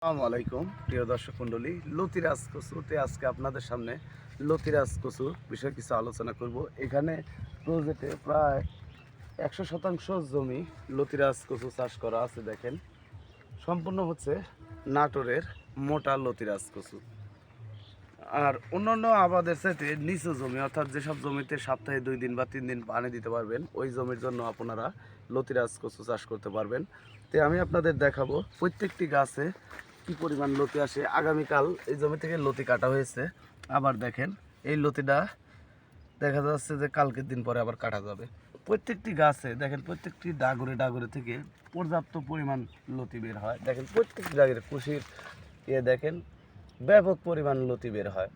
আসসালামু আলাইকুম প্রিয় দর্শক মণ্ডলী, লতিরাজ কচুতে আজকে আপনাদের সামনে লতিরাজ কচুর বিষয়ে কিছু আলোচনা করব। এখানে প্রজেক্টে প্রায় 100% জমি লতিরাজ কচু চাষ করা আছে। দেখেন, সম্পূর্ণ হচ্ছে নাটোরের মোটা লতিরাজ কচু। আর অন্যান্য আবাদের সাথে নিচু জমি, অর্থাৎ যেসব জমিতে সপ্তাহে 2 দিন বা 3 দিন পানি দিতে পারবেন, ওই জমির জন্য আপনারা লতিরাজ কচু চাষ করতে পারবেন। তো আমি আপনাদের দেখাবো প্রত্যেকটি গাছে কি পরিমাণ লতি আসে। আগামীকাল এই জমি থেকে লতি কাটা হয়েছে। আবার দেখেন, এই লতিটা দেখা যাচ্ছে যে কালকের দিন পরে আবার কাটা যাবে। প্রত্যেকটি গাছে দেখেন, প্রত্যেকটি ডাগরে ডাগরে থেকে পর্যাপ্ত পরিমাণ লতি বের হয়। দেখেন প্রত্যেকটি ডাগরে কুশির দেখেন ব্যাপক পরিমাণ লতি বের হয়।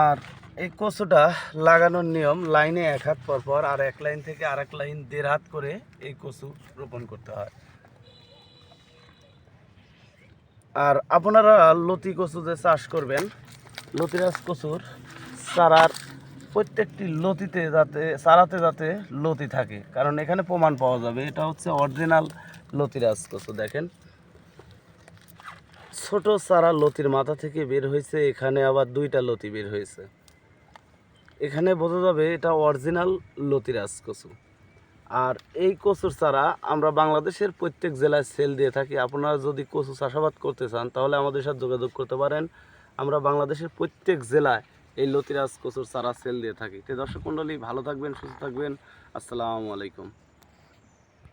আর এই কচুটা লাগানোর নিয়ম, লাইনে 1 হাত পর পর আর এক লাইন থেকে আরেক লাইন 1.5 হাত করে এই কচু রোপণ করতে হয়। আর আপনারা লতি কচু যে চাষ করবেন, লতিরাজ কচুর চারার প্রত্যেকটি লতিতে যাতে লতি থাকে, কারণ এখানে প্রমাণ পাওয়া যাবে এটা হচ্ছে অরিজিনাল লতিরাজ কচু। দেখেন, ছোট চারা লতির মাথা থেকে বের হয়েছে, এখানে আবার 2টা লতি বের হয়েছে। এখানে বোঝা যাবে এটা অরিজিনাল লতিরাজ কচু। আর এই কচুর চারা আমরা বাংলাদেশের প্রত্যেক জেলায় সেল দিয়ে থাকি। আপনারা যদি কচু চাষাবাদ করতে চান তাহলে আমাদের সাথে যোগাযোগ করতে পারেন। আমরা বাংলাদেশের প্রত্যেক জেলায় এই লতিরাজ কচুর চারা সেল দিয়ে থাকি। তো দর্শক মণ্ডলী, ভালো থাকবেন, সুস্থ থাকবেন। আসসালামু আলাইকুম।